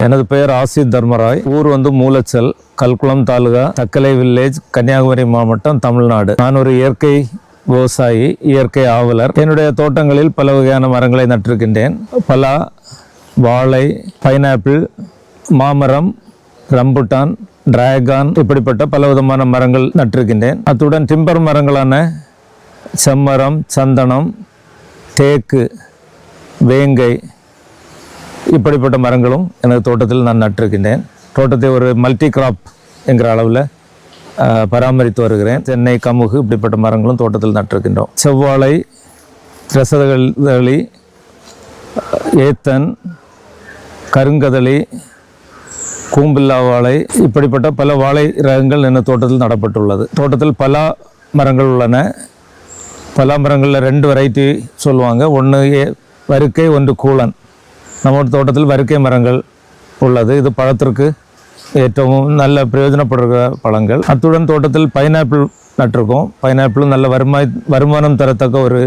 எனது பெயர் ஆசித் தர்மராய். ஊர் மூலச்சல், கல்குளம் தாலுகா, தக்கலை வில்லேஜ், கன்னியாகுமரி மாவட்டம், தமிழ்நாடு. நான் ஒரு இயற்கை விவசாயி, இயற்கை ஆவலர். என்னுடைய தோட்டங்களில் பல வகையான மரங்களை நட்டிருக்கின்றேன். பலா, வாழை, பைனாப்பிள், மாமரம், ரம்புட்டான், டிராகன், இப்படிப்பட்ட பல விதமான மரங்கள் நட்டிருக்கின்றேன். அத்துடன் டிம்பர் மரங்களான செம்மரம், சந்தனம், தேக்கு, வேங்கை, இப்படிப்பட்ட மரங்களும் எனது தோட்டத்தில் நான் நட்டிருக்கின்றேன். தோட்டத்தை ஒரு மல்டி கிராப் என்கிற அளவில் பராமரித்து வருகிறேன். தென்னை, கமுகு, இப்படிப்பட்ட மரங்களும் தோட்டத்தில் நட்டிருக்கின்றோம். செவ்வாழை, ரசகதளி, ஏத்தன், கருங்கதளி, கூம்பில்லா வாழை, இப்படிப்பட்ட பல வாழை ரகங்கள் எனது தோட்டத்தில் நடப்பட்டுள்ளது. தோட்டத்தில் பலா மரங்கள் உள்ளன. பலா மரங்களில் 2 வெரைட்டி சொல்லுவாங்க. ஒன்று வருக்கை, ஒன்று கூழன். நம்ம தோட்டத்தில் வருக்கை மரங்கள் உள்ளது. இது பழத்திற்கு ഏറ്റവും நல்ல பிரயோஜனப்படுற பழங்கள். அத்துடன் தோட்டத்தில் பைனாப்பிள் நட்டிருக்கோம். பைனாப்பிளும் நல்ல வருமானம் தரத்தக்க ஒரு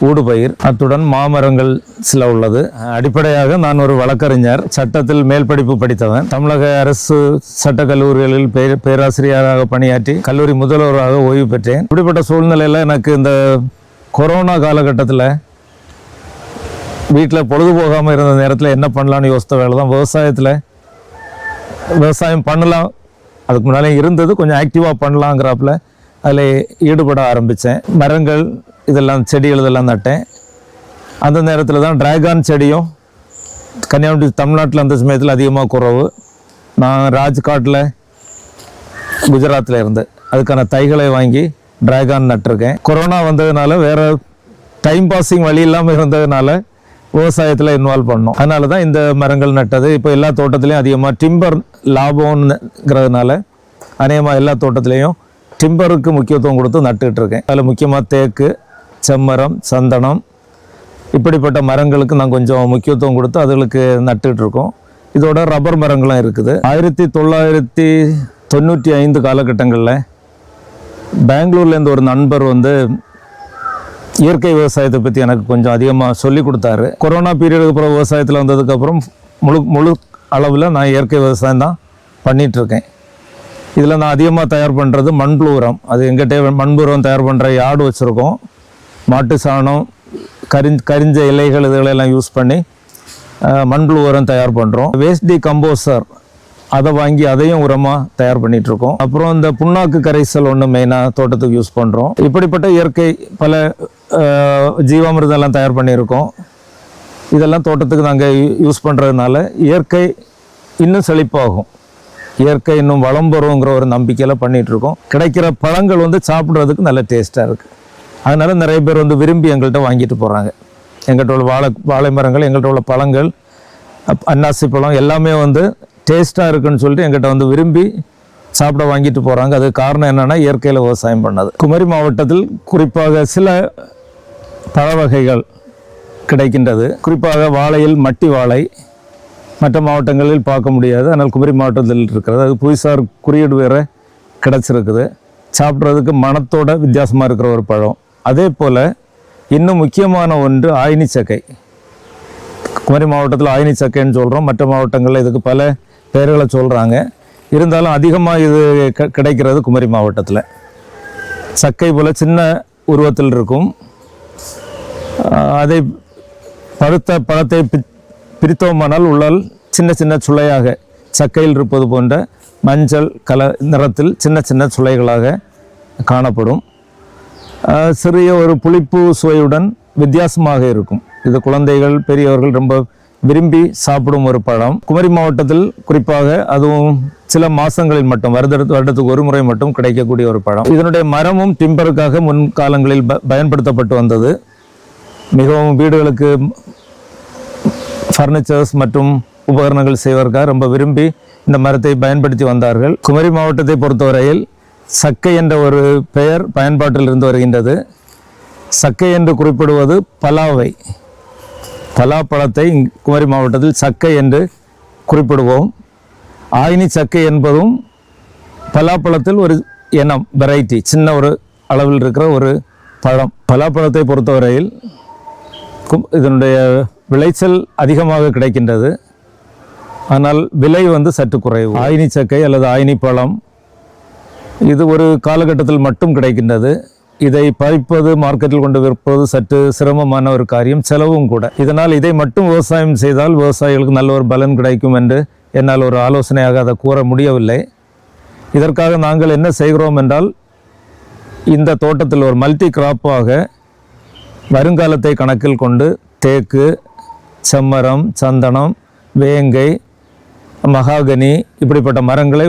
ஊடுபயிர். அத்துடன் மாமரங்கள் சில உள்ளது. அடிப்படையாக நான் ஒரு வழக்கறிஞர், சட்டத்தில் மேல் படிப்பு படித்தவன். தமிழக அரசு சட்ட கல்லூரிகளில் பேராசிரியராக பணியாற்றி கல்லூரி முதல்வராக ஓய்வு பெற்றேன். இப்படிப்பட்ட சூழ்நிலையில் எனக்கு இந்த கொரோனா காலகட்டத்தில் வீட்டில் பொழுது போகாமல் இருந்த நேரத்தில் என்ன பண்ணலான்னு யோசித்த வேலை தான் விவசாயம் பண்ணலாம். அதுக்கு முன்னாலே இருந்தது, கொஞ்சம் ஆக்டிவாக பண்ணலாங்கிறாப்புல அதில் ஈடுபட ஆரம்பித்தேன். மரங்கள் இதெல்லாம், செடிகள் இதெல்லாம் நட்டேன். அந்த நேரத்தில் தான் டிராகன் செடியும் கன்னியாகுமரி தமிழ்நாட்டில் அந்த சமயத்தில் அதிகமாக குறவு. நான் ராஜ்காட்டில் குஜராத்தில் இருந்தேன். அதுக்கான தைகளை வாங்கி டிராகன் நட்டிருக்கேன். கொரோனா வந்ததுனால வேறு டைம் பாஸிங் வழி இல்லாமல் இருந்ததுனால விவசாயத்தில் இன்வால்வ் பண்ணோம். அதனால தான் இந்த மரங்கள் நட்டது. இப்போ எல்லா தோட்டத்துலேயும் அதிகமாக டிம்பர் லாபம்ங்கிறதுனால அநேகமாக எல்லா தோட்டத்துலேயும் டிம்பருக்கு முக்கியத்துவம் கொடுத்து நட்டுக்கிட்டு இருக்கேன். அதில் முக்கியமாக தேக்கு, செம்மரம், சந்தனம், இப்படிப்பட்ட மரங்களுக்கு நான் கொஞ்சம் முக்கியத்துவம் கொடுத்து அதுகளுக்கு நட்டுக்கிட்டு இருக்கோம். இதோட ரப்பர் மரங்களும் இருக்குது. 1995 காலகட்டங்களில் பெங்களூர்லேருந்து ஒரு நண்பர் இயற்கை விவசாயத்தை பற்றி எனக்கு கொஞ்சம் அதிகமாக சொல்லி கொடுத்தாரு. கொரோனா பீரியடுக்கு அப்புறம் விவசாயத்தில் வந்ததுக்கப்புறம் முழு அளவில் நான் இயற்கை விவசாயம் தான் பண்ணிகிட்ருக்கேன். இதில் நான் அதிகமாக தயார் பண்ணுறது மண்புழு உரம். அது எங்கிட்டே மண்புழு உரம் தயார் பண்ணுற யார்டு வச்சுருக்கோம். மாட்டு சாணம், கரிஞ்ச இலைகள், இதுகளெல்லாம் யூஸ் பண்ணி மண்புழு உரம் தயார் பண்ணுறோம். வேஸ்ட் டீகம்போசர் அதை வாங்கி அதையும் உரமாக தயார் பண்ணிகிட்ருக்கோம். அப்புறம் இந்த புண்ணாக்கு கரைசல் ஒன்று மெயினாக தோட்டத்துக்கு யூஸ் பண்ணுறோம். இப்படிப்பட்ட இயற்கை பல ஜீவாமிர்தெல்லாம் தயார் பண்ணியிருக்கோம். இதெல்லாம் தோட்டத்துக்கு நாங்கள் யூஸ் பண்ணுறதுனால இயற்கை இன்னும் செழிப்பாகும், இயற்கை இன்னும் வளம் பெறுங்கிற ஒரு நம்பிக்கையில் பண்ணிகிட்ருக்கோம். கிடைக்கிற பழங்கள் சாப்பிட்றதுக்கு நல்ல டேஸ்ட்டாக இருக்குது. அதனால் நிறைய பேர் விரும்பி எங்கள்கிட்ட வாங்கிட்டு போகிறாங்க. எங்கள்கிட்ட உள்ள வாழை மரங்கள், எங்கள்கிட்ட உள்ள பழங்கள், அன்னாசி பழம் எல்லாமே டேஸ்ட்டாக இருக்குன்னு சொல்லிட்டு எங்கிட்ட விரும்பி சாப்பிட வாங்கிட்டு போகிறாங்க. அது காரணம் என்னென்னா இயற்கையில் விவசாயம் பண்ணது. குமரி மாவட்டத்தில் குறிப்பாக சில பழ வகைகள் கிடைக்கின்றது. குறிப்பாக வாழையில் மட்டி வாழை மற்ற மாவட்டங்களில் பார்க்க முடியாது. ஆனால் குமரி மாவட்டத்தில் இருக்கிறது. அது புவிசார் குறியீடு வேறு கிடச்சிருக்குது. சாப்பிட்றதுக்கு மனத்தோட வித்தியாசமாக இருக்கிற ஒரு பழம். அதே போல் இன்னும் முக்கியமான ஒன்று ஆயினிச்சக்கை. குமரி மாவட்டத்தில் ஆயினிச்சக்கைன்னு சொல்கிறோம். மற்ற மாவட்டங்களில் இதுக்கு பல பெயர்களை சொல்கிறாங்க. இருந்தாலும் அதிகமாக இது கிடைக்கிறது குமரி மாவட்டத்தில். சக்கை போல் சின்ன உருவத்தில் இருக்கும். அதை பழுத்த பழத்தை பிரித்தோமானால் உள்ளால் சின்ன சின்ன சுளையாக சக்கையில் இருப்பது போன்ற மஞ்சள் நிறத்தில் சின்ன சின்ன சுளைகளாக காணப்படும். சிறிய ஒரு புளிப்பு சுவையுடன் வித்தியாசமாக இருக்கும். இது குழந்தைகள், பெரியவர்கள் ரொம்ப விரும்பி சாப்பிடும் ஒரு பழம். குமரி மாவட்டத்தில் குறிப்பாக அதுவும் சில மாதங்களில் மட்டும், வருடத்துக்கு ஒரு முறை மட்டும் கிடைக்கக்கூடிய ஒரு பழம். இதனுடைய மரமும் டிம்பருக்காக முன்காலங்களில் பயன்படுத்தப்பட்டு வந்தது. மிகவும் வீடுகளுக்கு ஃபர்னிச்சர்ஸ் மற்றும் உபகரணங்கள் செய்வதற்காக ரொம்ப விரும்பி இந்த மரத்தை பயன்படுத்தி வந்தார்கள். குமரி மாவட்டத்தை பொறுத்தவரையில் சக்கை என்ற ஒரு பெயர் பயன்பாட்டில் இருந்து வருகின்றது. சக்கை என்று குறிப்பிடுவது பலாவை. பலாப்பழத்தை குமரி மாவட்டத்தில் சக்கை என்று குறிப்பிடுவோம். ஆயினி சக்கை என்பதும் பலாப்பழத்தில் ஒரு இனம், வெரைட்டி, சின்ன ஒரு அளவில் இருக்கிற ஒரு பழம். பலாப்பழத்தை பொறுத்தவரையில் இதனுடைய விளைச்சல் அதிகமாக கிடைக்கின்றது. ஆனால் விலை வந்து சற்று குறைவு. ஆயினி சக்கை அல்லது ஆயினி பழம் இது ஒரு காலகட்டத்தில் மட்டும் கிடைக்கின்றது. இதை பறிப்பது, மார்க்கெட்டில் கொண்டு விற்பது சற்று சிரமமான ஒரு காரியம், செலவும் கூட. இதனால் இதை மட்டும் விவசாயம் செய்தால் விவசாயிகளுக்கு நல்ல ஒரு பலன் கிடைக்கும் என்று என்னால் ஒரு ஆலோசனையாக அதை கூற முடியவில்லை. இதற்காக நாங்கள் என்ன செய்கிறோம் என்றால், இந்த தோட்டத்தில் ஒரு மல்டி கிராப்பாக வருங்காலத்தை கணக்கில் கொண்டு தேக்கு, செம்மரம், சந்தனம், வேங்கை, மகாகனி இப்படிப்பட்ட மரங்களை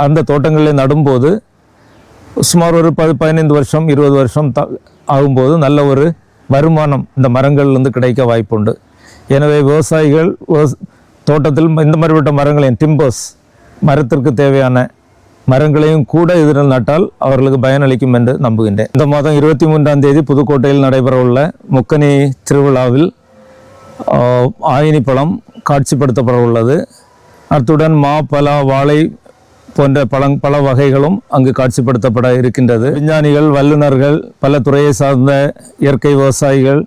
அந்த தோட்டங்களில் நடும்போது சுமார் ஒரு 15 வருஷம் 20 வருஷம் ஆகும்போது நல்ல ஒரு வருமானம் இந்த மரங்கள்லேருந்து கிடைக்க வாய்ப்புண்டு. எனவே விவசாயிகள் தோட்டத்தில் இந்த மாதிரிப்பட்ட மரங்களையும், டிம்பர்ஸ், மரத்திற்கு தேவையான மரங்களையும் கூட இதில் நட்டால் அவர்களுக்கு பயனளிக்கும் என்று நம்புகின்றேன். இந்த மாதம் 23ஆம் தேதி புதுக்கோட்டையில் நடைபெறவுள்ள முக்கனி திருவிழாவில் ஆயினி பழம் காட்சிப்படுத்தப்பட உள்ளது. அத்துடன் மா, பலா, வாழை போன்ற பல வகைகளும் அங்கு காட்சிப்படுத்தப்பட இருக்கின்றது. விஞ்ஞானிகள், வல்லுநர்கள், பல துறையை சார்ந்த இயற்கை விவசாயிகள்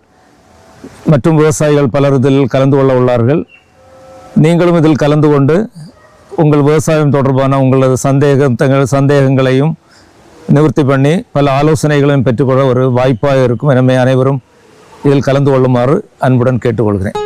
மற்றும் விவசாயிகள் பலர் இதில் கலந்து கொள்ள உள்ளார்கள். நீங்களும் இதில் கலந்து கொண்டு உங்கள் விவசாயம் தொடர்பான உங்களது சந்தேகங்களையும் நிவர்த்தி பண்ணி பல ஆலோசனைகளையும் பெற்றுக்கொள்ள ஒரு வாய்ப்பாக இருக்கும். எனவே அனைவரும் இதில் கலந்து கொள்ளுமாறு அன்புடன் கேட்டுக்கொள்கிறேன்.